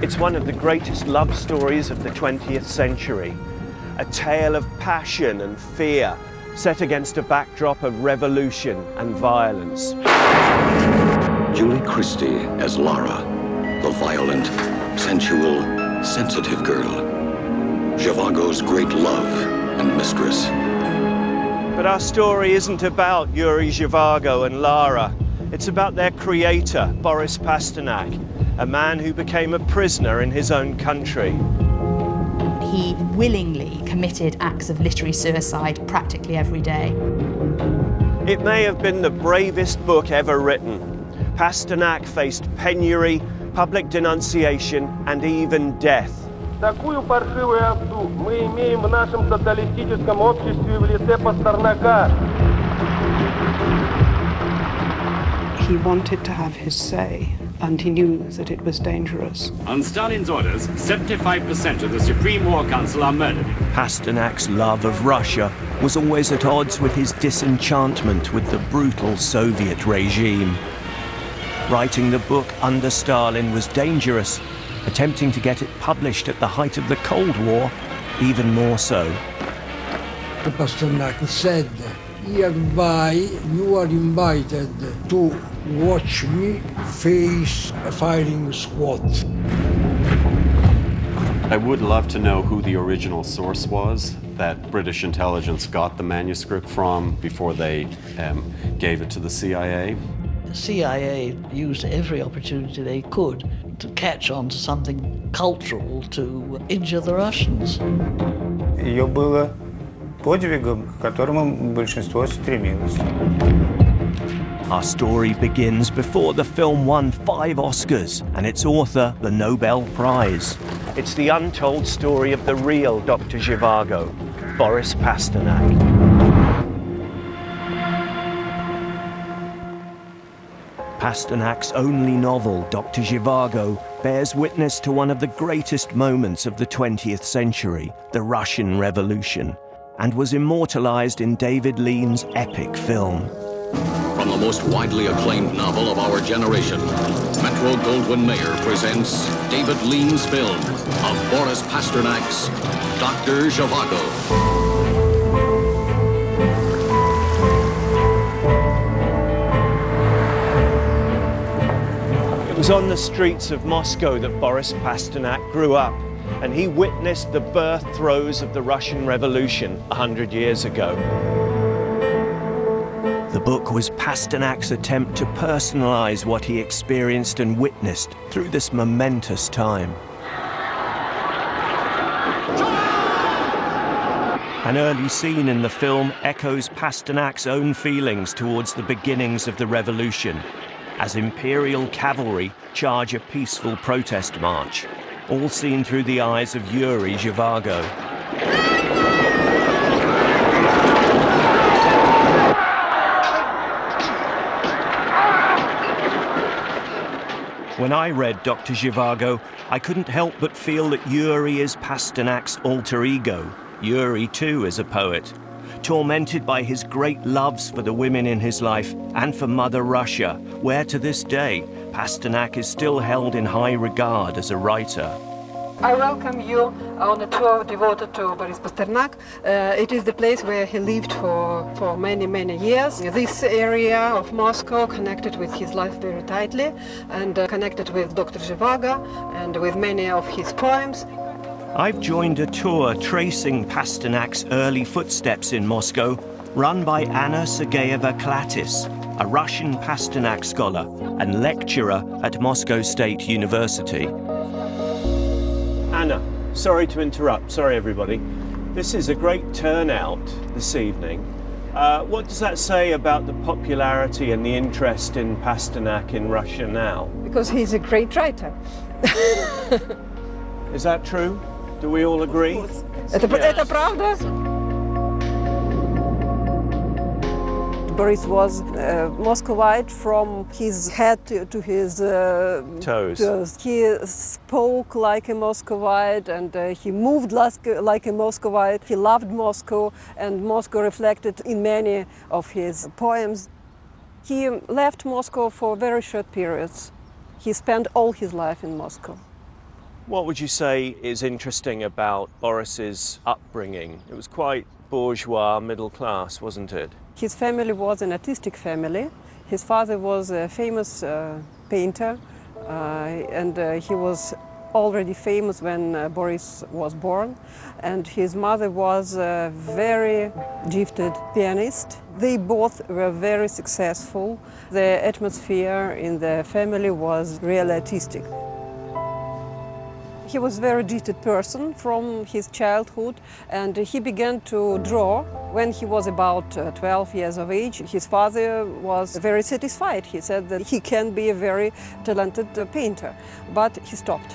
It's one of the greatest love stories of the 20th century. A tale of passion and fear set against a backdrop of revolution and violence. Julie Christie as Lara, the violent, sensual, sensitive girl. Jaivago's great love and mistress. But our story isn't about Yuri Jaivago and Lara. It's about their creator, Boris Pasternak, a man who became a prisoner in his own country. He willingly committed acts of literary suicide practically every day. It may have been the bravest book ever written. Pasternak faced penury, public denunciation, and even death. Такую паршивую овцу мы имеем в нашем социалистическом обществе в лице Пастернака. He wanted to have his say, and he knew that it was dangerous. On Stalin's orders, 75% of the Supreme War Council are murdered. Pasternak's love of Russia was always at odds with his disenchantment with the brutal Soviet regime. Writing the book under Stalin was dangerous. Attempting to get it published at the height of the Cold War, even more so. Pasternak said, hereby you are invited to watch me face a firing squad. I would love to know who the original source was that British intelligence got the manuscript from before they gave it to the CIA. The CIA used every opportunity they could to catch on to something cultural to injure the Russians. Ее было подвигом, к которому большинство стремилось. Our story begins before the film won 5 Oscars and its author the Nobel Prize. It's the untold story of the real Dr. Zhivago, Boris Pasternak. Pasternak's only novel, Dr. Zhivago, bears witness to one of the greatest moments of the 20th century, the Russian Revolution, and was immortalized in David Lean's epic film. From the most widely acclaimed novel of our generation, Metro-Goldwyn-Mayer presents David Lean's film of Boris Pasternak's Dr. Zhivago. It was on the streets of Moscow that Boris Pasternak grew up, and he witnessed the birth throes of the Russian Revolution 100 years ago. The book was Pasternak's attempt to personalize what he experienced and witnessed through this momentous time. An early scene in the film echoes Pasternak's own feelings towards the beginnings of the revolution, as imperial cavalry charge a peaceful protest march, all seen through the eyes of Yuri Jaivago. When I read Dr. Zhivago, I couldn't help but feel that Yuri is Pasternak's alter ego. Yuri, too, is a poet, tormented by his great loves for the women in his life and for Mother Russia, where to this day, Pasternak is still held in high regard as a writer. I welcome you on a tour devoted to Boris Pasternak. It is the place where he lived for many, many years. This area of Moscow connected with his life very tightly and connected with Dr. Zhivago and with many of his poems. I've joined a tour tracing Pasternak's early footsteps in Moscow, run by Anna Sergeyeva-Klatis, a Russian Pasternak scholar and lecturer at Moscow State University. Anna, sorry to interrupt. Sorry, everybody. This is a great turnout this evening. What does that say about the popularity and the interest in Pasternak in Russia now? Because he's a great writer. Is that true? Do we all agree? Это правда. Boris was Muscovite from his head to his toes. He spoke like a Muscovite and he moved like a Muscovite. He loved Moscow, and Moscow reflected in many of his poems. He left Moscow for very short periods. He spent all his life in Moscow. What would you say is interesting about Boris's upbringing? It was quite bourgeois, middle class, wasn't it? His family was an artistic family. His father was a famous painter, and he was already famous when Boris was born. And his mother was a very gifted pianist. They both were very successful. The atmosphere in the family was really artistic. He was a very gifted person from his childhood, and he began to draw when he was about 12 years of age. His father was very satisfied. He said that he can be a very talented painter, but he stopped.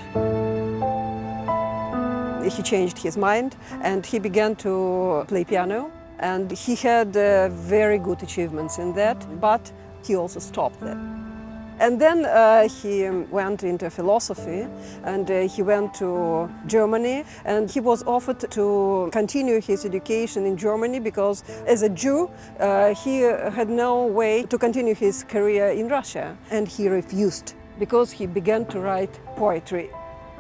He changed his mind and he began to play piano, and he had very good achievements in that, but he also stopped that. And then he went into philosophy, and he went to Germany, and he was offered to continue his education in Germany because as a Jew he had no way to continue his career in Russia, and he refused because he began to write poetry.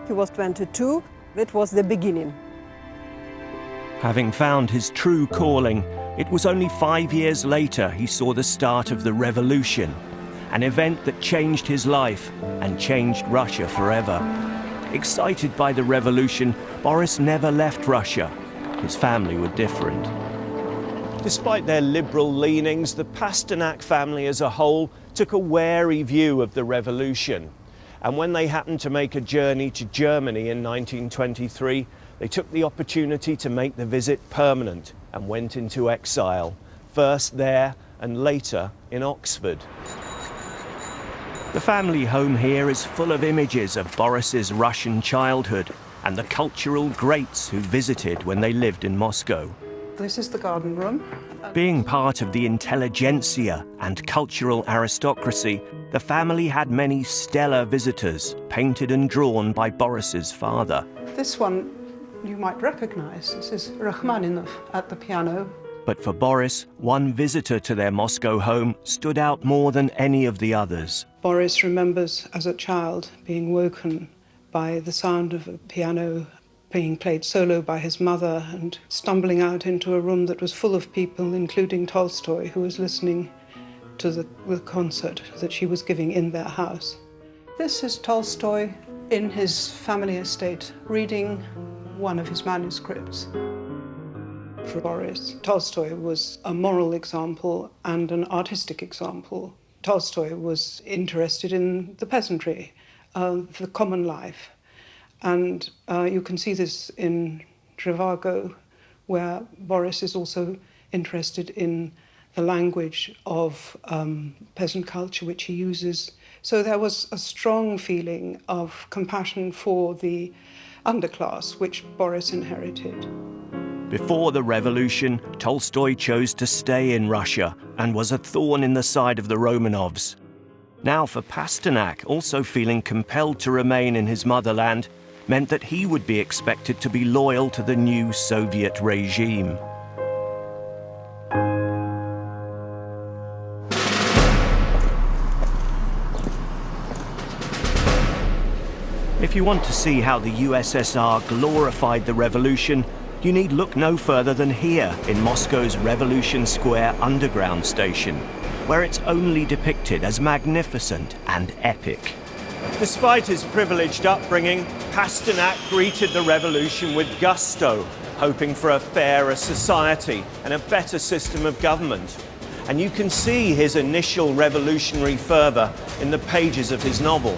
He was 22. That was the beginning. Having found his true calling, it was only 5 years later he saw the start of the revolution, an event that changed his life and changed Russia forever. Excited by the revolution, Boris never left Russia. His family were different. Despite their liberal leanings, the Pasternak family as a whole took a wary view of the revolution. And when they happened to make a journey to Germany in 1923, they took the opportunity to make the visit permanent and went into exile, first there and later in Oxford. The family home here is full of images of Boris's Russian childhood and the cultural greats who visited when they lived in Moscow. This is the garden room. Being part of the intelligentsia and cultural aristocracy, the family had many stellar visitors, painted and drawn by Boris's father. This one you might recognize. This is Rachmaninoff at the piano. But for Boris, one visitor to their Moscow home stood out more than any of the others. Boris remembers as a child being woken by the sound of a piano being played solo by his mother and stumbling out into a room that was full of people, including Tolstoy, who was listening to the concert that she was giving in their house. This is Tolstoy in his family estate, reading one of his manuscripts. For Boris, Tolstoy was a moral example and an artistic example. Tolstoy was interested in the peasantry, the common life. And you can see this in Jievago, where Boris is also interested in the language of peasant culture, which he uses. So there was a strong feeling of compassion for the underclass, which Boris inherited. Before the revolution, Tolstoy chose to stay in Russia and was a thorn in the side of the Romanovs. Now for Pasternak, also feeling compelled to remain in his motherland, meant that he would be expected to be loyal to the new Soviet regime. If you want to see how the USSR glorified the revolution, you need look no further than here in Moscow's Revolution Square underground station, where it's only depicted as magnificent and epic. Despite his privileged upbringing, Pasternak greeted the revolution with gusto, hoping for a fairer society and a better system of government. And you can see his initial revolutionary fervour in the pages of his novel.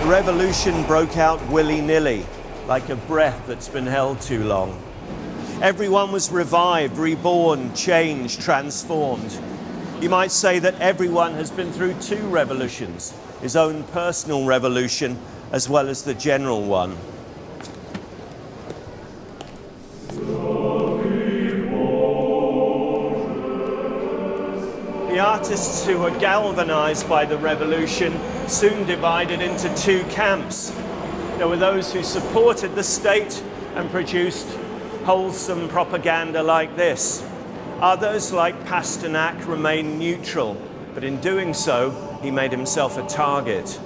The revolution broke out willy-nilly, like a breath that's been held too long. Everyone was revived, reborn, changed, transformed. You might say that everyone has been through two revolutions, his own personal revolution as well as the general one. The artists who were galvanized by the revolution soon divided into two camps. There were those who supported the state and produced wholesome propaganda like this, Others, like Pasternak, remained neutral, but in doing so, he made himself a target.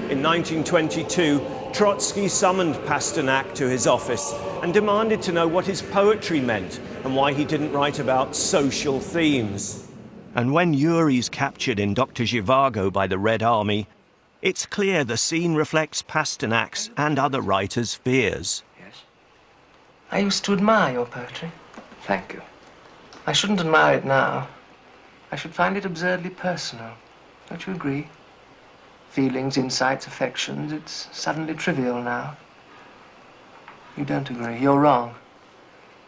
In 1922, Trotsky summoned Pasternak to his office and demanded to know what his poetry meant and why he didn't write about social themes. And when Yuri's captured in Dr. Zhivago by the Red Army, it's clear the scene reflects Pasternak's and other writers' fears. Yes. I used to admire your poetry. Thank you. I shouldn't admire it now. I should find it absurdly personal. Don't you agree? Feelings, insights, affections, it's suddenly trivial now. You don't agree. You're wrong.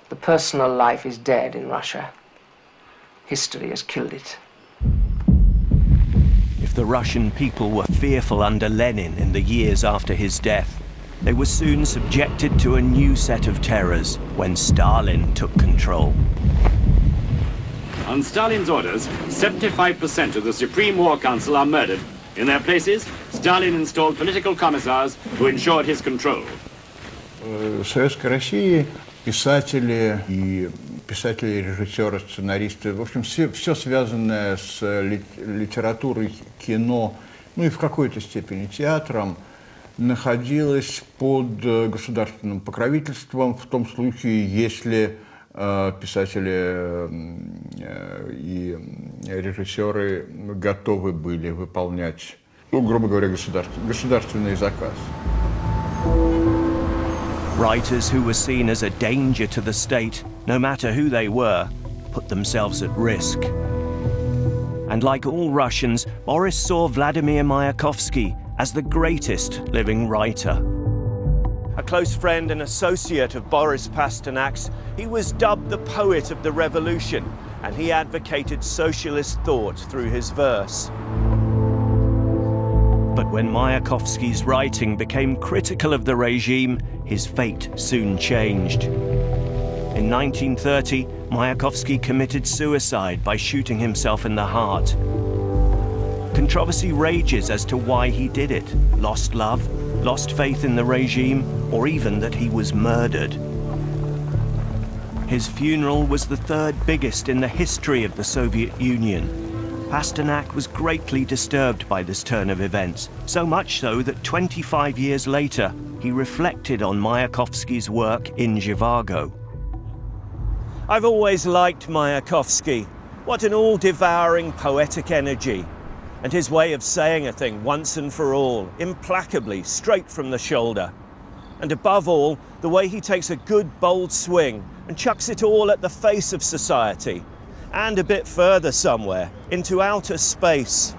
The personal life is dead in Russia. History has killed it. If the Russian people were fearful under Lenin in the years after his death, they were soon subjected to a new set of terrors when Stalin took control. On Stalin's orders, 75% of the Supreme War Council are murdered. In their places, Stalin installed political commissars who ensured his control. В Советской России писатели и режиссеры, сценаристы, в общем, все связанное с литературой, кино, ну и в какой-то степени театром, находилось под государственным покровительством в том случае, если писатели и режиссеры готовы были выполнять, ну, грубо говоря, государственный заказ. Writers who were seen as a danger to the state, no matter who they were, put themselves at risk. And like all Russians, Boris saw Vladimir Mayakovsky as the greatest living writer. A close friend and associate of Boris Pasternak's, he was dubbed the poet of the revolution, and he advocated socialist thought through his verse. But when Mayakovsky's writing became critical of the regime, his fate soon changed. In 1930, Mayakovsky committed suicide by shooting himself in the heart. Controversy rages as to why he did it. Lost love, lost faith in the regime, or even that he was murdered. His funeral was the third biggest in the history of the Soviet Union. Pasternak was greatly disturbed by this turn of events, so much so that 25 years later, he reflected on Mayakovsky's work in Zhivago. I've always liked Mayakovsky. What an all-devouring poetic energy. And his way of saying a thing once and for all, implacably, straight from the shoulder. And above all, the way he takes a good, bold swing and chucks it all at the face of society, and a bit further somewhere, into outer space.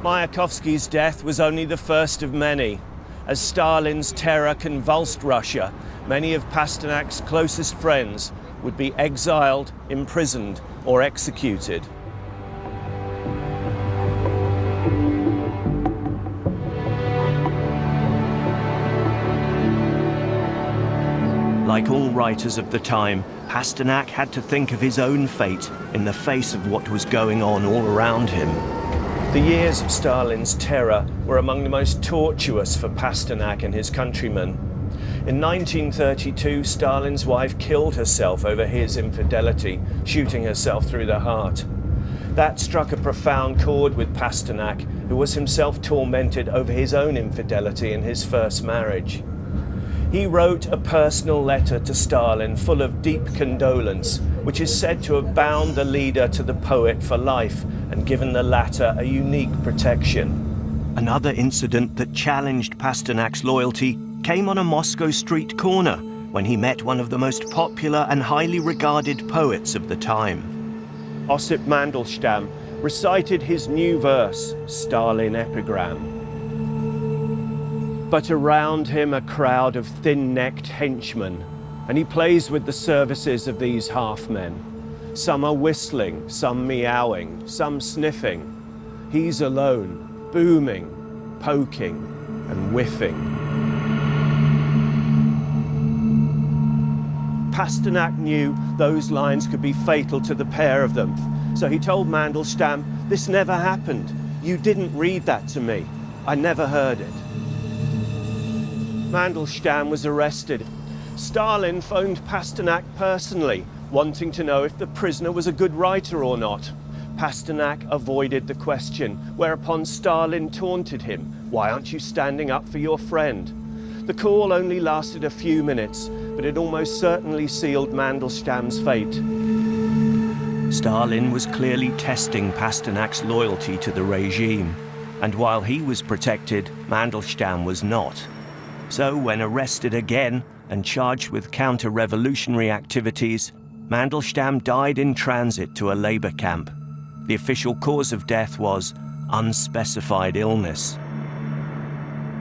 Mayakovsky's death was only the first of many. As Stalin's terror convulsed Russia, many of Pasternak's closest friends would be exiled, imprisoned, or executed. Like all writers of the time, Pasternak had to think of his own fate in the face of what was going on all around him. The years of Stalin's terror were among the most tortuous for Pasternak and his countrymen. In 1932, Stalin's wife killed herself over his infidelity, shooting herself through the heart. That struck a profound chord with Pasternak, who was himself tormented over his own infidelity in his first marriage. He wrote a personal letter to Stalin full of deep condolence, which is said to have bound the leader to the poet for life and given the latter a unique protection. Another incident that challenged Pasternak's loyalty came on a Moscow street corner when he met one of the most popular and highly regarded poets of the time. Osip Mandelstam recited his new verse, Stalin Epigram. But around him a crowd of thin-necked henchmen, and he plays with the services of these half-men. Some are whistling, some meowing, some sniffing. He's alone, booming, poking, and whiffing. Pasternak knew those lines could be fatal to the pair of them, so he told Mandelstam, "This never happened. You didn't read that to me. I never heard it." Mandelstam was arrested. Stalin phoned Pasternak personally, wanting to know if the prisoner was a good writer or not. Pasternak avoided the question, whereupon Stalin taunted him, "Why aren't you standing up for your friend?" The call only lasted a few minutes, but it almost certainly sealed Mandelstam's fate. Stalin was clearly testing Pasternak's loyalty to the regime, and while he was protected, Mandelstam was not. So when arrested again and charged with counter-revolutionary activities, Mandelstam died in transit to a labor camp. The official cause of death was unspecified illness.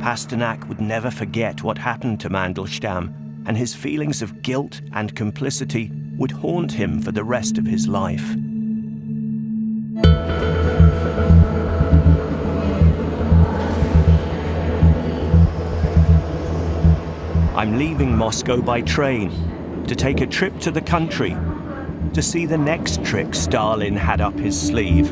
Pasternak would never forget what happened to Mandelstam, and his feelings of guilt and complicity would haunt him for the rest of his life. I'm leaving Moscow by train to take a trip to the country to see the next trick Stalin had up his sleeve.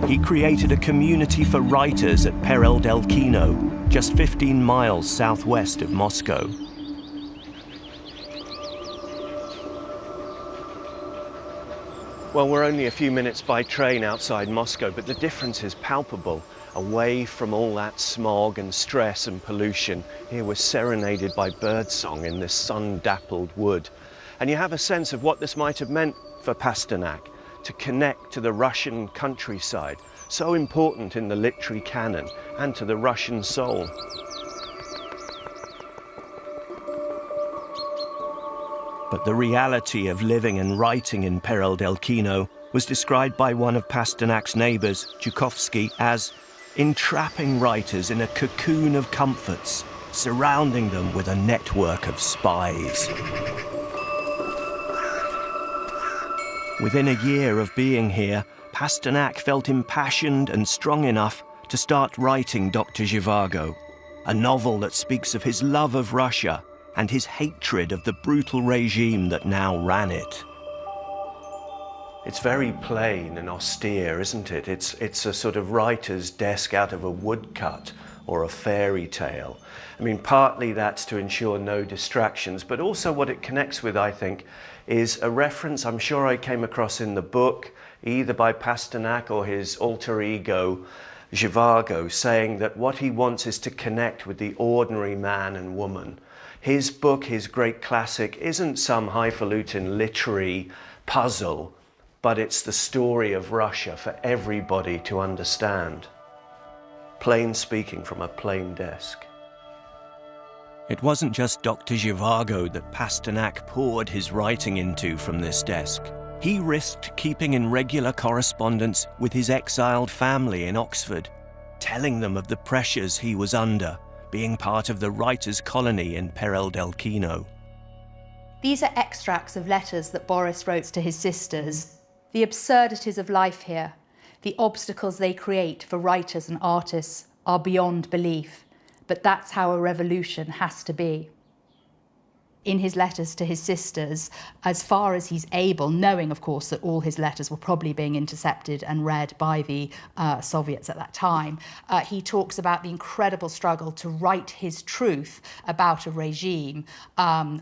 He created a community for writers at Perel-Delkino, just 15 miles southwest of Moscow. Well, we're only a few minutes by train outside Moscow, but the difference is palpable. Away from all that smog and stress and pollution, here we're serenaded by birdsong in this sun-dappled wood. And you have a sense of what this might have meant for Pasternak, to connect to the Russian countryside, so important in the literary canon, and to the Russian soul. But the reality of living and writing in Perel-Delkino was described by one of Pasternak's neighbours, Zhukovsky, as entrapping writers in a cocoon of comforts, surrounding them with a network of spies. Within a year of being here, Pasternak felt impassioned and strong enough to start writing Dr. Zhivago, a novel that speaks of his love of Russia and his hatred of the brutal regime that now ran it. It's very plain and austere, isn't it? It's a sort of writer's desk out of a woodcut or a fairy tale. I mean, partly that's to ensure no distractions, but also what it connects with, I think, is a reference I'm sure I came across in the book, either by Pasternak or his alter ego, Jievago, saying that what he wants is to connect with the ordinary man and woman. His book, his great classic, isn't some highfalutin literary puzzle, but it's the story of Russia for everybody to understand. Plain speaking from a plain desk. It wasn't just Dr. Zhivago that Pasternak poured his writing into from this desk. He risked keeping in regular correspondence with his exiled family in Oxford, telling them of the pressures he was under, being part of the writers' colony in Perel-Delkino. These are extracts of letters that Boris wrote to his sisters. The absurdities of life here, the obstacles they create for writers and artists are beyond belief, but that's how a revolution has to be. In his letters to his sisters, as far as he's able, knowing, of course, that all his letters were probably being intercepted and read by the Soviets at that time, he talks about the incredible struggle to write his truth about a regime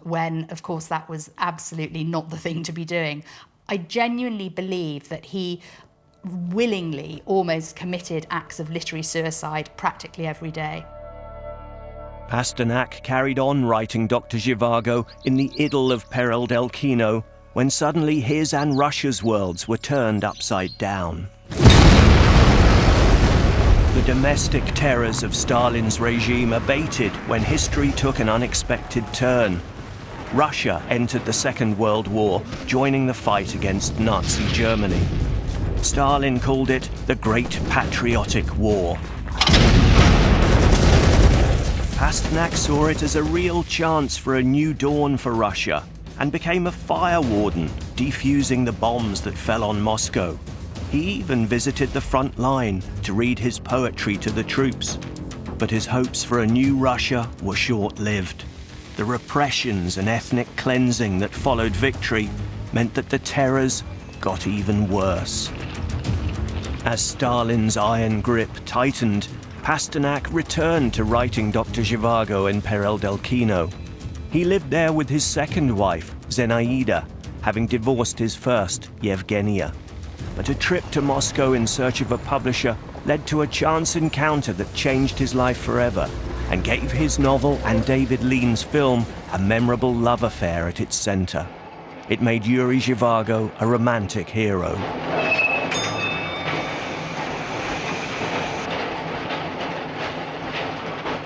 when, of course, that was absolutely not the thing to be doing. I genuinely believe that he willingly almost committed acts of literary suicide practically every day. Pasternak carried on writing Dr. Zhivago in the idyll of Perel-Delkino when suddenly his and Russia's worlds were turned upside down. The domestic terrors of Stalin's regime abated when history took an unexpected turn. Russia entered the Second World War, joining the fight against Nazi Germany. Stalin called it the Great Patriotic War. Pasternak saw it as a real chance for a new dawn for Russia and became a fire warden, defusing the bombs that fell on Moscow. He even visited the front line to read his poetry to the troops. But his hopes for a new Russia were short-lived. The repressions and ethnic cleansing that followed victory meant that the terrors got even worse. As Stalin's iron grip tightened, Pasternak returned to writing Dr. Zhivago in Pereldelkino. He lived there with his second wife, Zenaida, having divorced his first, Yevgenia. But a trip to Moscow in search of a publisher led to a chance encounter that changed his life forever and gave his novel and David Lean's film a memorable love affair at its center. It made Yuri Zhivago a romantic hero.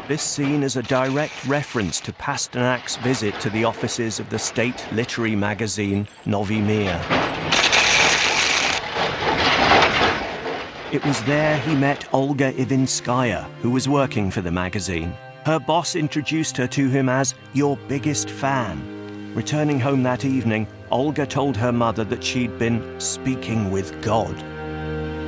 This scene is a direct reference to Pasternak's visit to the offices of the state literary magazine Novy Mir. It was there he met Olga Ivinskaya, who was working for the magazine. Her boss introduced her to him as your biggest fan. Returning home that evening, Olga told her mother that she'd been speaking with God.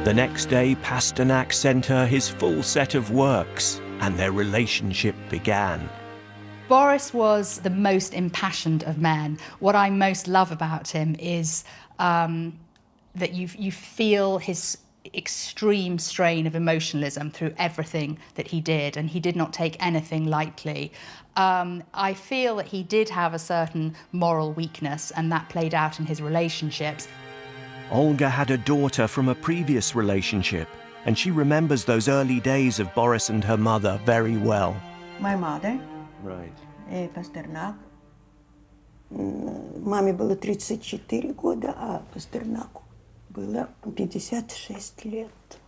The next day, Pasternak sent her his full set of works, and their relationship began. Boris was the most impassioned of men. What I most love about him is that you feel his extreme strain of emotionalism through everything that he did, and he did not take anything lightly. I feel that he did have a certain moral weakness, and that played out in his relationships. Olga had a daughter from a previous relationship, and she remembers those early days of Boris and her mother very well. My mother, right, Pasternak. Маме было 34 года, а Пастернаку было 56 лет.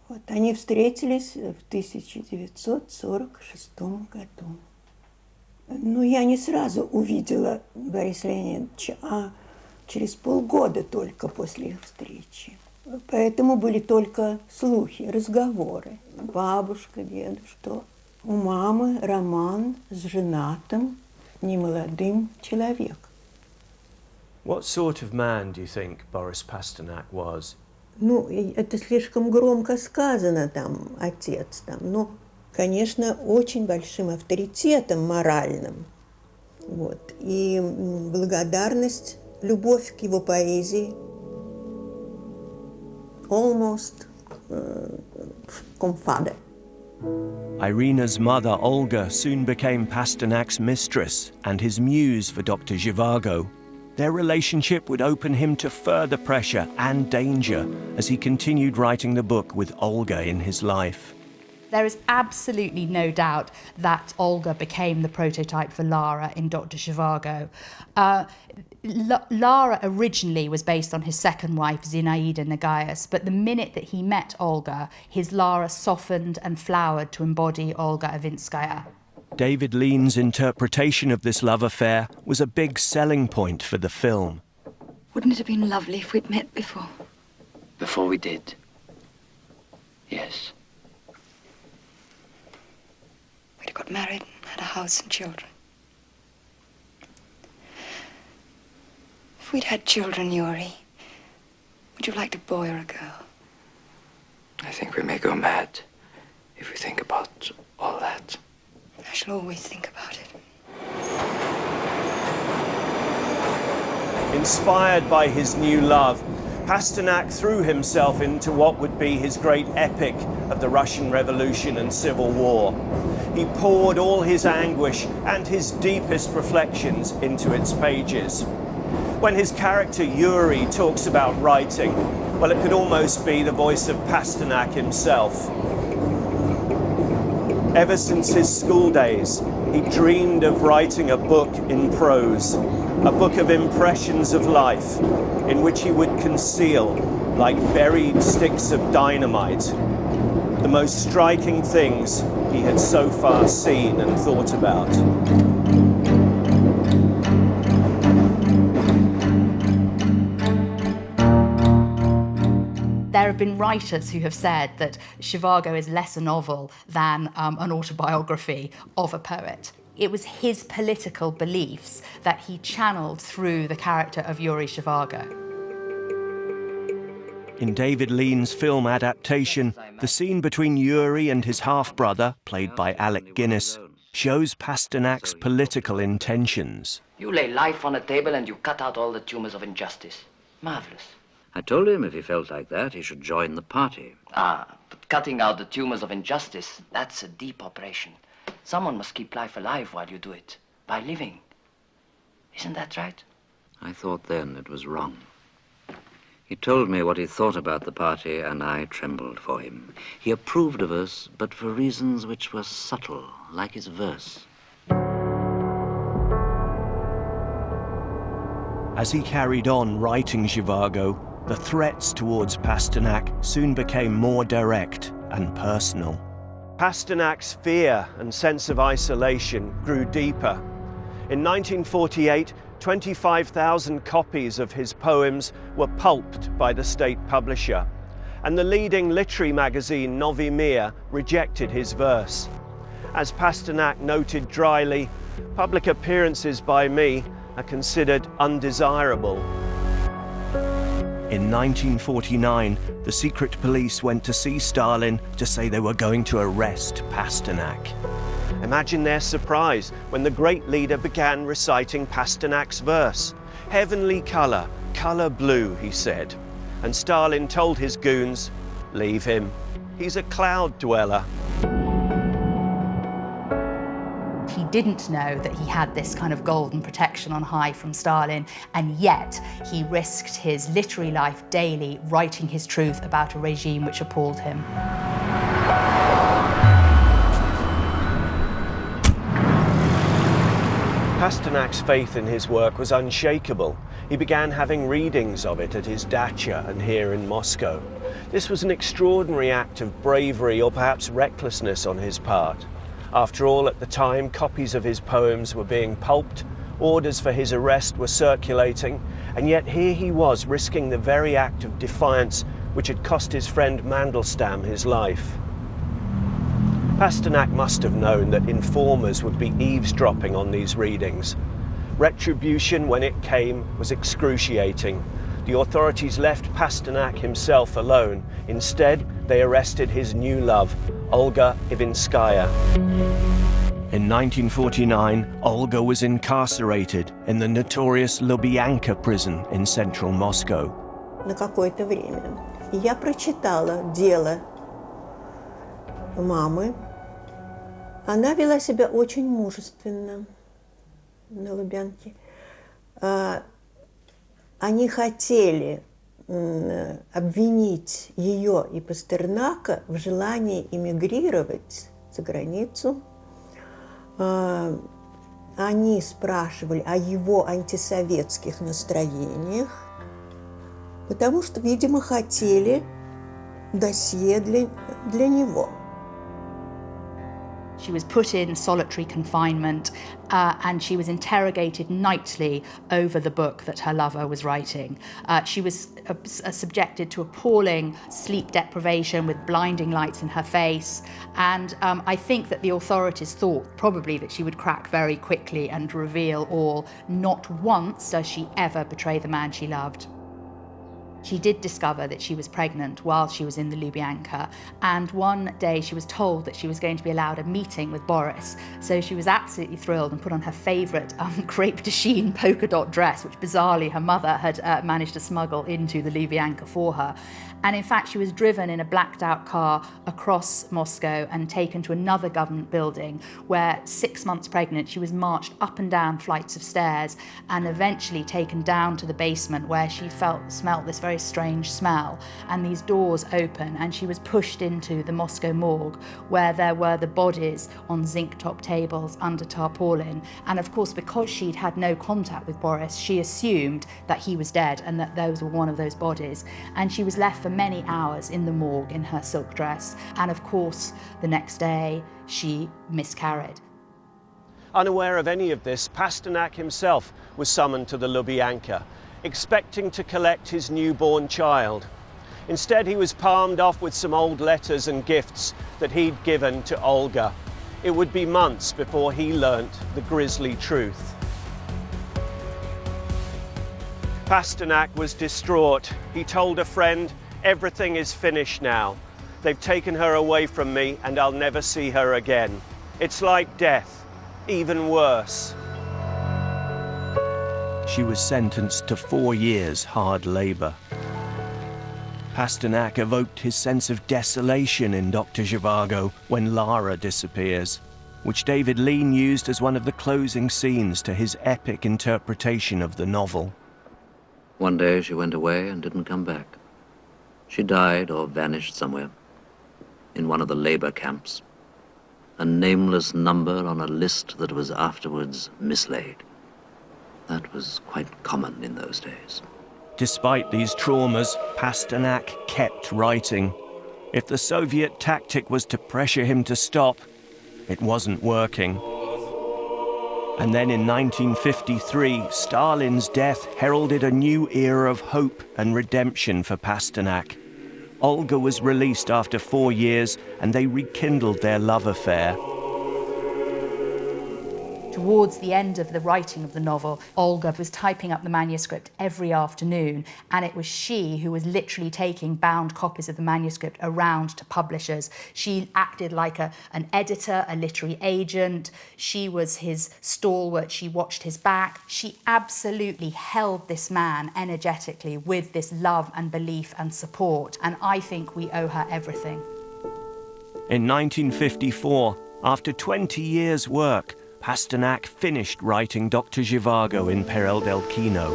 Вот, они встретились в 1946 году. Но я не сразу увидела Бориса Леонидовича, а через полгода только после их встречи. Поэтому были только слухи, разговоры. Бабушка, дедушка, у мамы роман с женатым, немолодым человеком. What sort of man do you think Boris Pasternak was? Ну, это слишком громко сказано, там, отец, там, но, конечно, очень большим авторитетом моральным. Вот. И благодарность, любовь к его поэзии, almost compadre. Irina's mother, Olga, soon became Pasternak's mistress and his muse for Dr. Zhivago. Their relationship would open him to further pressure and danger as he continued writing the book with Olga in his life. There is absolutely no doubt that Olga became the prototype for Lara in Dr. Zhivago. Lara originally was based on his second wife, Zinaida Nagayas, but the minute that he met Olga, his Lara softened and flowered to embody Olga Ivinskaya. David Lean's interpretation of this love affair was a big selling point for the film. Wouldn't it have been lovely if we'd met before? Before we did. Yes. We'd have got married and had a house and children. If we'd had children, Yuri, would you have liked a boy or a girl? I think we may go mad if we think about all that. I shall always think about it. Inspired by his new love, Pasternak threw himself into what would be his great epic of the Russian Revolution and Civil War. He poured all his anguish and his deepest reflections into its pages. When his character Yuri talks about writing, well, it could almost be the voice of Pasternak himself. Ever since his school days, he dreamed of writing a book in prose, a book of impressions of life, in which he would conceal, like buried sticks of dynamite, the most striking things he had so far seen and thought about. There have been writers who have said that Zhivago is less a novel than an autobiography of a poet. It was his political beliefs that he channeled through the character of Yuri Zhivago. In David Lean's film adaptation, the scene between Yuri and his half-brother, played by Alec Guinness, shows Pasternak's political intentions. You lay life on a table and you cut out all the tumors of injustice. Marvelous. I told him if he felt like that, he should join the party. Ah, But cutting out the tumors of injustice, that's a deep operation. Someone must keep life alive while you do it, by living. Isn't that right? I thought then it was wrong. He told me what he thought about the party, and I trembled for him. He approved of us, but for reasons which were subtle, like his verse. As he carried on writing Zhivago, the threats towards Pasternak soon became more direct and personal. Pasternak's fear and sense of isolation grew deeper. In 1948, 25,000 copies of his poems were pulped by the state publisher, and the leading literary magazine Novi Mir rejected his verse. As Pasternak noted dryly, public appearances by me are considered undesirable. In 1949, the secret police went to see Stalin to say they were going to arrest Pasternak. Imagine their surprise when the great leader began reciting Pasternak's verse. "Heavenly colour, colour blue," he said. And Stalin told his goons, "Leave him. He's a cloud dweller." He didn't know that he had this kind of golden protection on high from Stalin, and yet he risked his literary life daily writing his truth about a regime which appalled him. Pasternak's faith in his work was unshakable. He began having readings of it at his dacha and here in Moscow. This was an extraordinary act of bravery or perhaps recklessness on his part. After all, at the time, copies of his poems were being pulped, orders for his arrest were circulating, and yet here he was risking the very act of defiance which had cost his friend Mandelstam his life. Pasternak must have known that informers would be eavesdropping on these readings. Retribution, when it came, was excruciating. The authorities left Pasternak himself alone. Instead, they arrested his new love, Olga Ivinskaya. In 1949, Olga was incarcerated in the notorious Lubyanka prison in central Moscow. На какое-то время. И я прочитала дело мамы. Она вела себя очень мужественно на Лубянке. Они хотели обвинить ее и Пастернака в желании эмигрировать за границу. Они спрашивали о его антисоветских настроениях, потому что, видимо, хотели досье для него. She was put in solitary confinement and she was interrogated nightly over the book that her lover was writing. She was subjected to appalling sleep deprivation with blinding lights in her face, and I think that the authorities thought probably that she would crack very quickly and reveal all. Not once does she ever betray the man she loved. She did discover that she was pregnant while she was in the Lubyanka, and one day she was told that she was going to be allowed a meeting with Boris. So she was absolutely thrilled and put on her favourite crepe de chine polka dot dress, which bizarrely her mother had managed to smuggle into the Lubyanka for her. And in fact, she was driven in a blacked out car across Moscow and taken to another government building where, 6 months pregnant, she was marched up and down flights of stairs and eventually taken down to the basement where she smelt this very strange smell, and these doors open and she was pushed into the Moscow morgue where there were the bodies on zinc top tables under tarpaulin. And of course, because she'd had no contact with Boris, she assumed that he was dead and that those were one of those bodies, and she was left for many hours in the morgue in her silk dress, and of course the next day she miscarried. Unaware of any of this, Pasternak himself was summoned to the Lubyanka, expecting to collect his newborn child. Instead, he was palmed off with some old letters and gifts that he'd given to Olga. It would be months before he learnt the grisly truth. Pasternak was distraught. He told a friend, "Everything is finished now. They've taken her away from me and I'll never see her again. It's like death, even worse." She was sentenced to 4 years hard labour. Pasternak evoked his sense of desolation in Dr. Zhivago when Lara disappears, which David Lean used as one of the closing scenes to his epic interpretation of the novel. One day she went away and didn't come back. She died or vanished somewhere, in one of the labor camps, a nameless number on a list that was afterwards mislaid. That was quite common in those days. Despite these traumas, Pasternak kept writing. If the Soviet tactic was to pressure him to stop, it wasn't working. And then in 1953, Stalin's death heralded a new era of hope and redemption for Pasternak. Olga was released after 4 years, and they rekindled their love affair. Towards the end of the writing of the novel, Olga was typing up the manuscript every afternoon, and it was she who was literally taking bound copies of the manuscript around to publishers. She acted like an editor, a literary agent. She was his stalwart. She watched his back. She absolutely held this man energetically with this love and belief and support, and I think we owe her everything. In 1954, after 20 years' work, Pasternak finished writing Dr. Zhivago in Perel del Kino.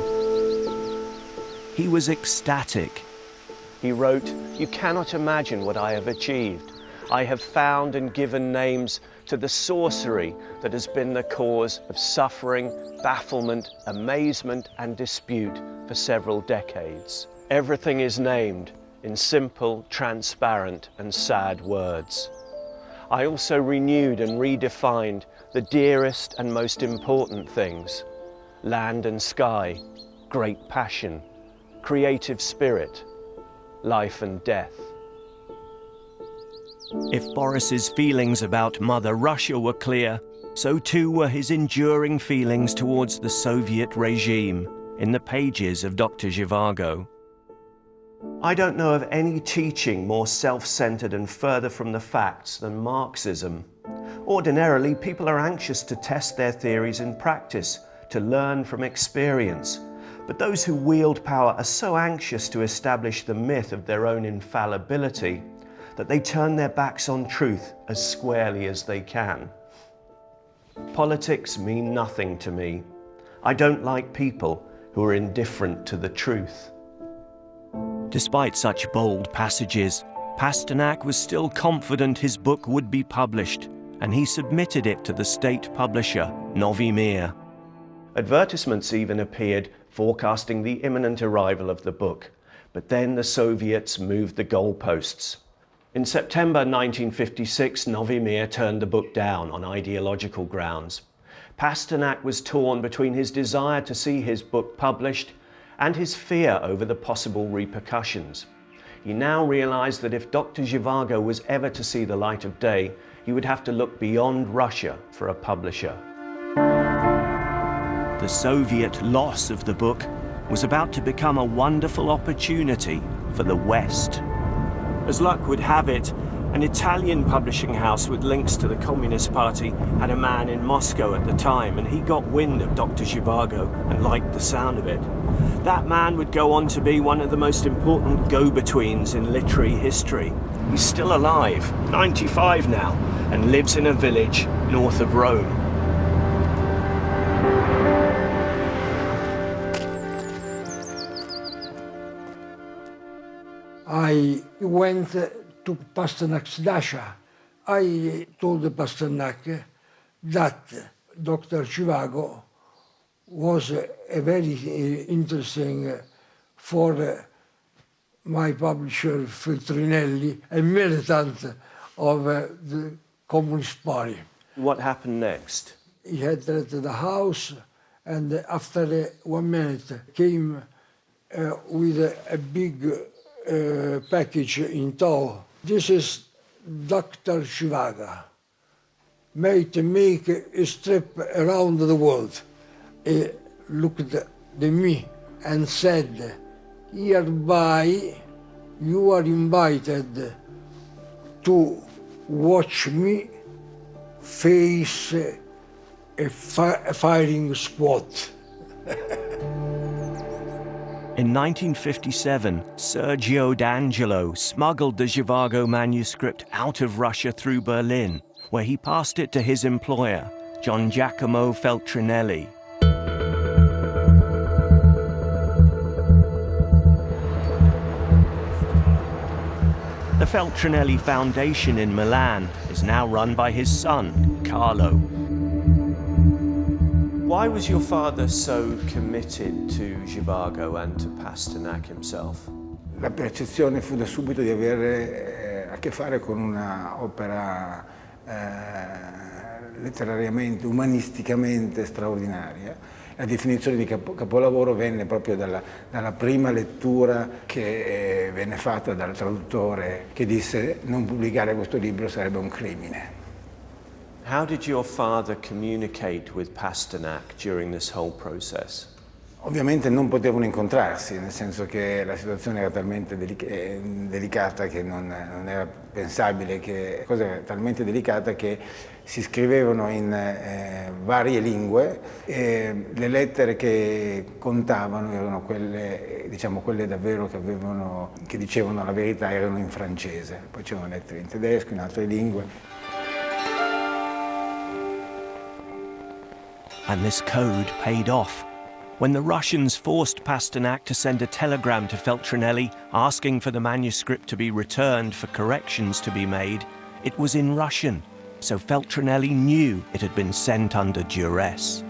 He was ecstatic. He wrote, "You cannot imagine what I have achieved. I have found and given names to the sorcery that has been the cause of suffering, bafflement, amazement, and dispute for several decades. Everything is named in simple, transparent, and sad words. I also renewed and redefined the dearest and most important things: land and sky, great passion, creative spirit, life and death." If Boris's feelings about Mother Russia were clear, so too were his enduring feelings towards the Soviet regime in the pages of Dr. Zhivago. I don't know of any teaching more self-centered and further from the facts than Marxism. Ordinarily, people are anxious to test their theories in practice, to learn from experience. But those who wield power are so anxious to establish the myth of their own infallibility that they turn their backs on truth as squarely as they can. Politics mean nothing to me. I don't like people who are indifferent to the truth. Despite such bold passages, Pasternak was still confident his book would be published, and he submitted it to the state publisher, Novy Mir. Advertisements even appeared forecasting the imminent arrival of the book, but then the Soviets moved the goalposts. In September 1956, Novy Mir turned the book down on ideological grounds. Pasternak was torn between his desire to see his book published and his fear over the possible repercussions. He now realized that if Dr. Zhivago was ever to see the light of day, he would have to look beyond Russia for a publisher. The Soviet loss of the book was about to become a wonderful opportunity for the West. As luck would have it, an Italian publishing house with links to the Communist Party had a man in Moscow at the time, and he got wind of Dr. Zhivago and liked the sound of it. That man would go on to be one of the most important go-betweens in literary history. He's still alive, 95 now, and lives in a village north of Rome. I went to Pasternak's Dasha. I told Pasternak that Dr. Zhivago was a very interesting for my publisher Feltrinelli, a militant of the Communist Party. What happened next? He had rented the house, and after 1 minute came with a big package in tow. This is Dr. Zhivago, made to make a trip around the world. He looked at me and said, "Hereby you are invited to watch me face a firing squad." In 1957, Sergio D'Angelo smuggled the Zhivago manuscript out of Russia through Berlin, where he passed it to his employer, Gian Giacomo Feltrinelli. The Feltrinelli Foundation in Milan is now run by his son, Carlo. Why was your father so committed to Zhivago and to Pasternak himself? La percezione fu da subito di avere a che fare con una opera letterariamente, umanisticamente straordinaria. La definizione di capolavoro venne proprio dalla prima lettura che venne fatta dal traduttore, che disse: non pubblicare questo libro sarebbe un crimine. How did your father communicate with Pasternak during this whole process? Ovviamente non potevano incontrarsi, nel senso che la situazione era talmente delicata che non era pensabile, che cosa talmente delicata che si scrivevano in varie lingue e le lettere che contavano erano quelle, diciamo, quelle davvero che dicevano la verità, erano in francese. Poi c'erano lettere in tedesco, in altre lingue. And this code paid off. When the Russians forced Pasternak to send a telegram to Feltrinelli asking for the manuscript to be returned for corrections to be made, it was in Russian, so Feltrinelli knew it had been sent under duress.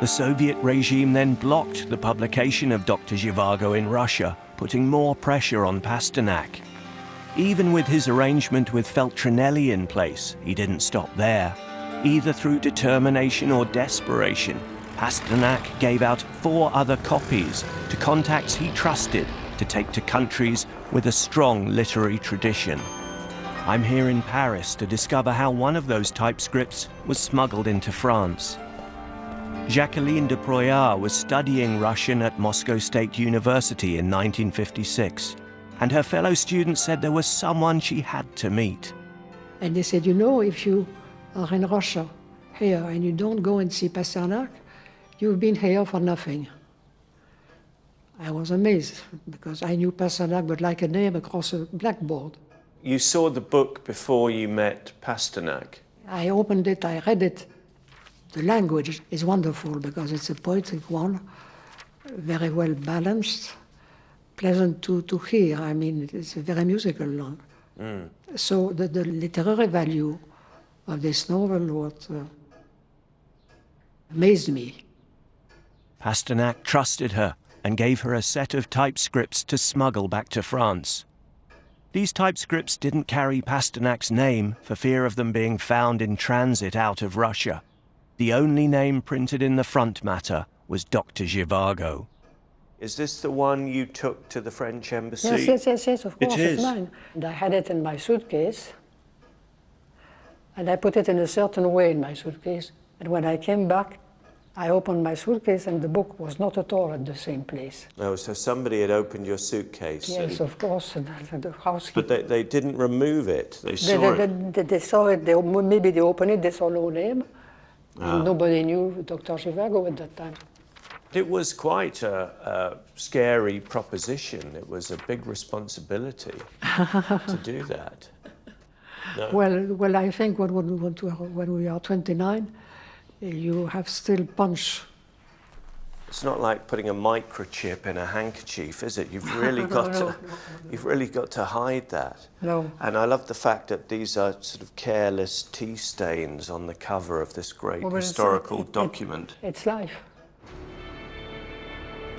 The Soviet regime then blocked the publication of Dr. Zhivago in Russia, putting more pressure on Pasternak. Even with his arrangement with Feltrinelli in place, he didn't stop there. Either through determination or desperation, Pasternak gave out 4 other copies to contacts he trusted to take to countries with a strong literary tradition. I'm here in Paris to discover how one of those typescripts was smuggled into France. Jacqueline de Proyard was studying Russian at Moscow State University in 1956, and her fellow students said there was someone she had to meet. And they said, you know, if you are in Russia here and you don't go and see Pasternak, you've been here for nothing. I was amazed because I knew Pasternak but like a name across a blackboard. You saw the book before you met Pasternak. I opened it, I read it. The language is wonderful because it's a poetic one, very well balanced, pleasant to hear. I mean, it's a very musical one. So the literary value of this novel amazed me. Pasternak trusted her and gave her a set of typescripts to smuggle back to France. These typescripts didn't carry Pasternak's name for fear of them being found in transit out of Russia. The only name printed in the front matter was Dr. Zhivago. Is this the one you took to the French embassy? Yes, of course, it is. It's mine. And I had it in my suitcase. And I put it in a certain way in my suitcase. And when I came back, I opened my suitcase and the book was not at all at the same place. Oh, so somebody had opened your suitcase. Yes, of course, and the housekeeper. But they didn't remove it. They saw it. They saw it. Maybe they opened it, they saw no name. And nobody knew Dr. Zhivago at that time. It was quite a scary proposition. It was a big responsibility to do that. No? Well, I think when we are 29, you have still punch. It's not like putting a microchip in a handkerchief, is it? You've really got you've really got to hide that. No. And I love the fact that these are sort of careless tea stains on the cover of this great historical document. It's life.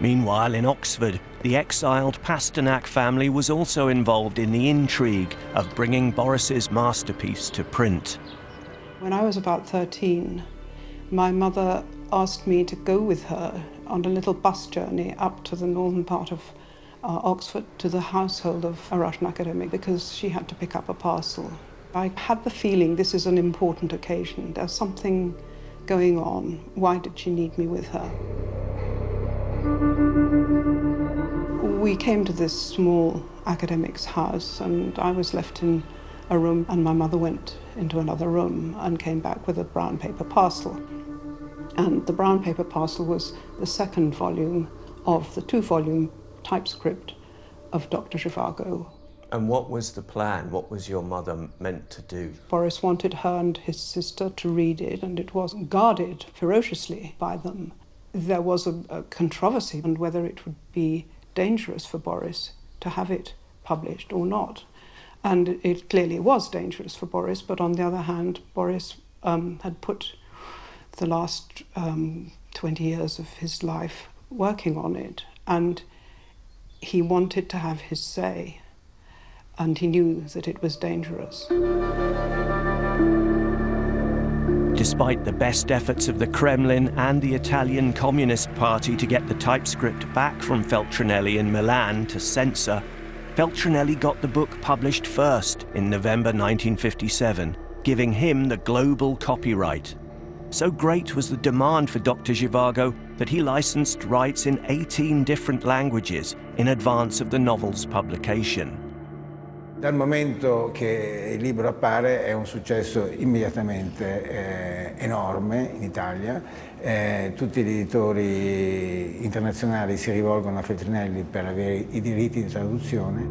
Meanwhile, in Oxford, the exiled Pasternak family was also involved in the intrigue of bringing Boris's masterpiece to print. When I was about 13, my mother asked me to go with her on a little bus journey up to the northern part of Oxford to the household of a Russian academic because she had to pick up a parcel. I had the feeling this is an important occasion. There's something going on. Why did she need me with her? We came to this small academic's house and I was left in a room and my mother went into another room and came back with a brown paper parcel. And the brown paper parcel was the second volume of the two-volume typescript of Dr. Zhivago. And what was the plan? What was your mother meant to do? Boris wanted her and his sister to read it, and it was guarded ferociously by them. There was a controversy on whether it would be dangerous for Boris to have it published or not. And it clearly was dangerous for Boris, but on the other hand, Boris had put the last 20 years of his life working on it, and he wanted to have his say, and he knew that it was dangerous. Despite the best efforts of the Kremlin and the Italian Communist Party to get the typescript back from Feltrinelli in Milan to censor, Feltrinelli got the book published first in November 1957, giving him the global copyright. So great was the demand for Dr. Zhivago that he licensed rights in 18 different languages in advance of the novel's publication. Dal momento che il libro appare è un successo immediatamente enorme in Italia, tutti gli editori internazionali si rivolgono a Feltrinelli per avere I diritti di traduzione.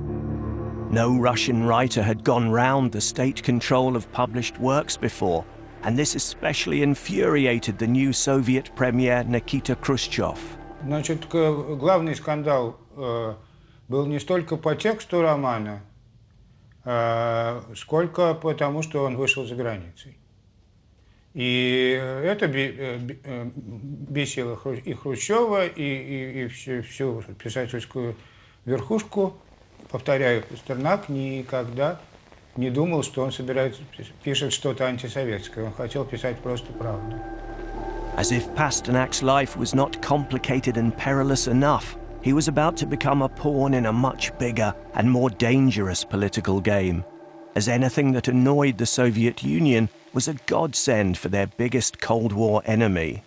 No Russian writer had gone round the state control of published works before, and this especially infuriated the new Soviet premier Nikita Khrushchev. Значит, главный скандал был не столько по тексту романа, сколько потому, что он вышел за границей. И это бесило и Хрущева, и всю писательскую верхушку. Повторяю, Пастернак никогда не думал, что он пишет что-то антисоветское. Он хотел писать просто правду. As if Pasternak's life was not complicated and perilous enough, he was about to become a pawn in a much bigger and more dangerous political game, as anything that annoyed the Soviet Union was a godsend for their biggest Cold War enemy.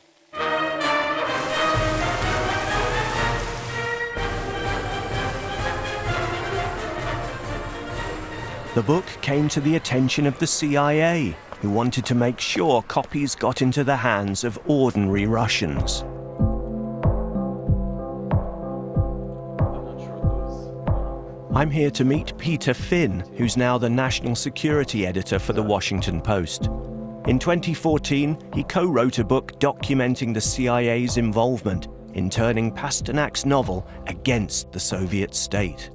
The book came to the attention of the CIA, who wanted to make sure copies got into the hands of ordinary Russians. I'm here to meet Peter Finn, who's now the national security editor for the Washington Post. In 2014, he co-wrote a book documenting the CIA's involvement in turning Pasternak's novel against the Soviet state.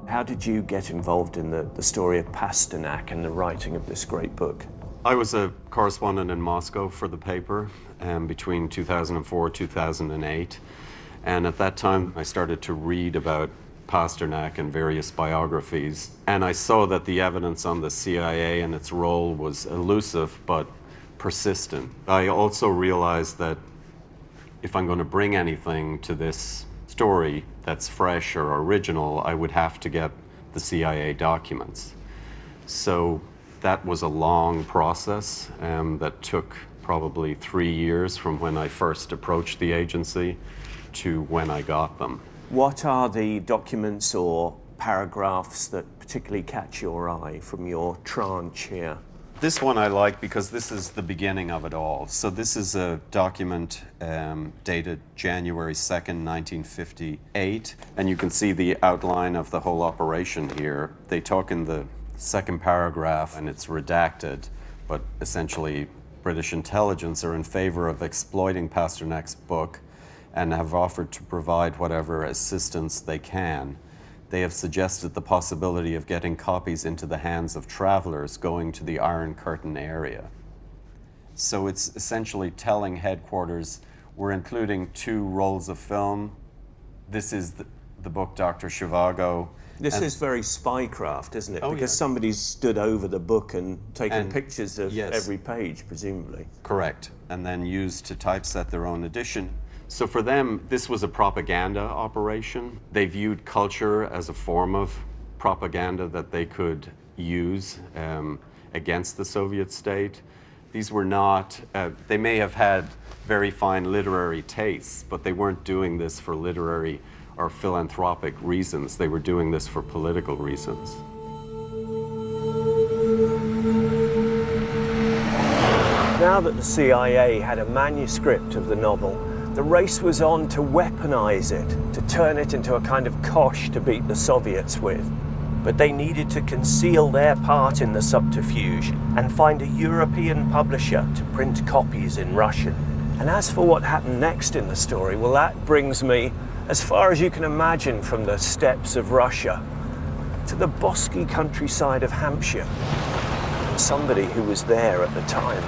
How did you get involved in the story of Pasternak and the writing of this great book? I was a correspondent in Moscow for the paper between 2004 and 2008. And at that time, I started to read about Pasternak and various biographies. And I saw that the evidence on the CIA and its role was elusive but persistent. I also realized that if I'm going to bring anything to this story that's fresh or original, I would have to get the CIA documents. So that was a long process that took probably 3 years from when I first approached the agency to when I got them. What are the documents or paragraphs that particularly catch your eye from your tranche here? This one I like because this is the beginning of it all. So this is a document dated January 2nd, 1958, and you can see the outline of the whole operation here. They talk in the second paragraph, and it's redacted, but essentially British intelligence are in favor of exploiting Pasternak's book and have offered to provide whatever assistance they can. They have suggested the possibility of getting copies into the hands of travelers going to the Iron Curtain area. So it's essentially telling headquarters, we're including 2 rolls of film. This is the book Dr. Zhivago. This is very spycraft, isn't it? Because somebody's stood over the book and taken pictures of every page, presumably. Correct, and then used to typeset their own edition. So for them, this was a propaganda operation. They viewed culture as a form of propaganda that they could use against the Soviet state. These were not, they may have had very fine literary tastes, but they weren't doing this for literary or philanthropic reasons. They were doing this for political reasons. Now that the CIA had a manuscript of the novel, the race was on to weaponize it, to turn it into a kind of kosh to beat the Soviets with. But they needed to conceal their part in the subterfuge and find a European publisher to print copies in Russian. And as for what happened next in the story, well, that brings me as far as you can imagine from the steppes of Russia to the bosky countryside of Hampshire. Somebody who was there at the time.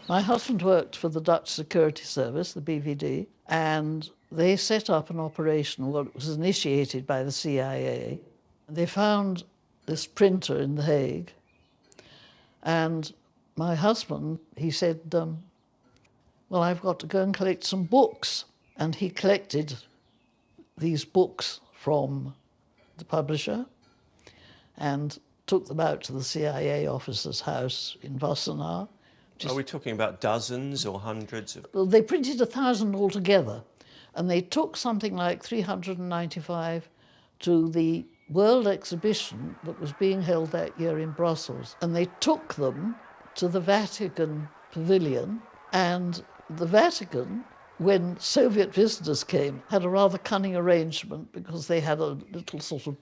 My husband worked for the Dutch Security Service, the BVD, and they set up an operation that was initiated by the CIA. They found this printer in The Hague, and my husband, he said, well, I've got to go and collect some books. And he collected these books from the publisher and took them out to the CIA officer's house in Wassenaar. Are we talking about dozens or hundreds of? Well, they printed 1,000 altogether, and they took something like 395 to the World Exhibition that was being held that year in Brussels. And they took them to the Vatican Pavilion, and the Vatican, when Soviet visitors came, had a rather cunning arrangement because they had a little sort of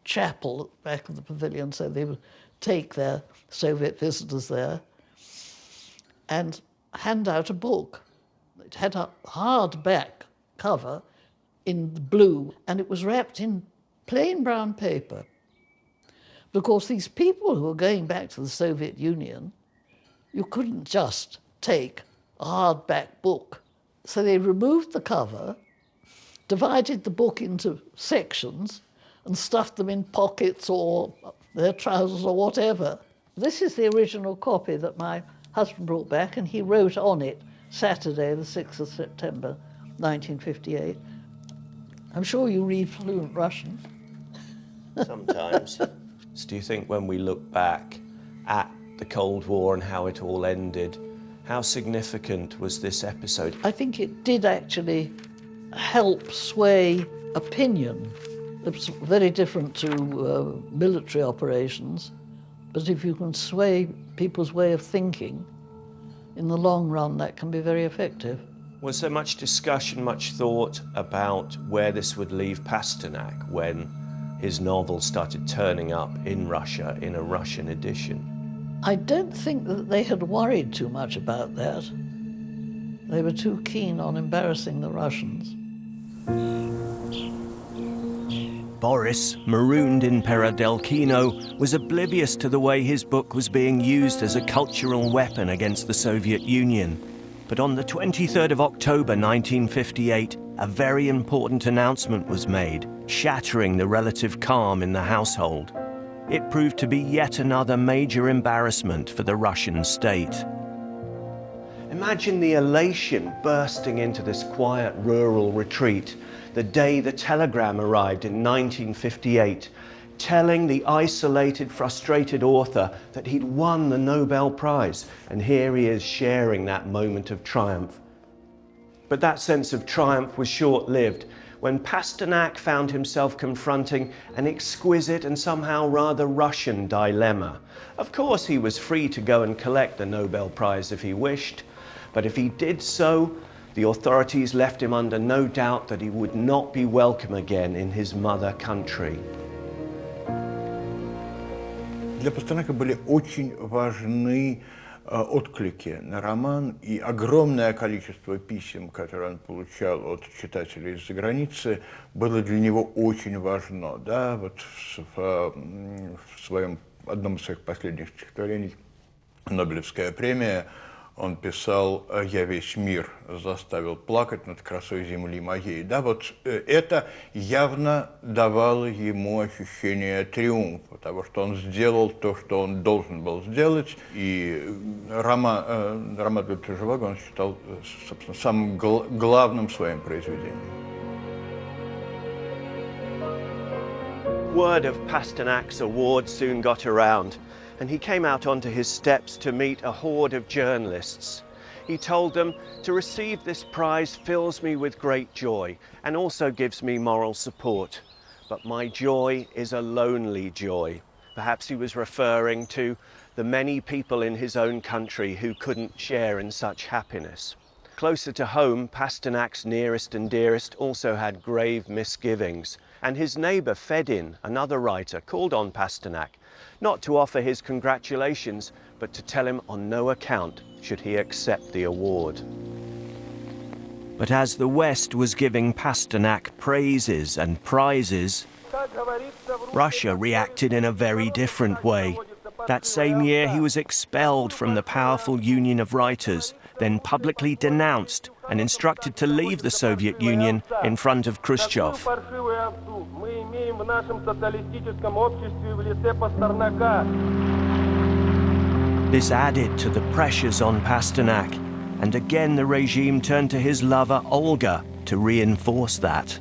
chapel at the back of the pavilion, so they would take their Soviet visitors there and hand out a book. It had a hardback cover in blue, and it was wrapped in plain brown paper. Because these people who were going back to the Soviet Union, you couldn't just take a hardback book. So they removed the cover, divided the book into sections, and stuffed them in pockets or their trousers or whatever. This is the original copy that my husband brought back, and he wrote on it Saturday, the 6th of September, 1958. I'm sure you read fluent Russian. Sometimes. So do you think when we look back at the Cold War and how it all ended, how significant was this episode? I think it did actually help sway opinion. It's very different to military operations, but if you can sway people's way of thinking, in the long run, that can be very effective. Was there much discussion, much thought about where this would leave Pasternak when his novel started turning up in Russia in a Russian edition? I don't think that they had worried too much about that. They were too keen on embarrassing the Russians. Boris, marooned in Peredelkino, was oblivious to the way his book was being used as a cultural weapon against the Soviet Union. But on the 23rd of October 1958, a very important announcement was made, shattering the relative calm in the household. It proved to be yet another major embarrassment for the Russian state. Imagine the elation bursting into this quiet rural retreat the day the telegram arrived in 1958, telling the isolated, frustrated author that he'd won the Nobel Prize, and here he is sharing that moment of triumph. But that sense of triumph was short-lived when Pasternak found himself confronting an exquisite and somehow rather Russian dilemma. Of course, he was free to go and collect the Nobel Prize if he wished, but if he did so, the authorities left him under no doubt that he would not be welcome again in his mother country. Для Пастернака были очень важны отклики на роман, и огромное количество писем, которые он получал от читателей из-за границы, было для него очень важно. Да? Вот в своем, одном из своих последних стихотворений «Нобелевская премия» он писал «Я весь мир заставил плакать над красой земли моей». Да, вот это явно давало ему ощущение триумфа, того, что он сделал то, что он должен был сделать. И роман доктора Жеваго он считал, собственно, самым главным своим произведением. Word of Pasternak's award soon got around, and he came out onto his steps to meet a horde of journalists. He told them, "To receive this prize fills me with great joy and also gives me moral support. But my joy is a lonely joy. Perhaps he was referring to the many people in his own country who couldn't share in such happiness. Closer to home, Pasternak's nearest and dearest also had grave misgivings, and his neighbour Fedin, another writer, called on Pasternak not to offer his congratulations, but to tell him on no account should he accept the award. But as the West was giving Pasternak praises and prizes, Russia reacted in a very different way. That same year he was expelled from the powerful Union of Writers, then publicly denounced and instructed to leave the Soviet Union in front of Khrushchev. This added to the pressures on Pasternak, and again the regime turned to his lover Olga to reinforce that.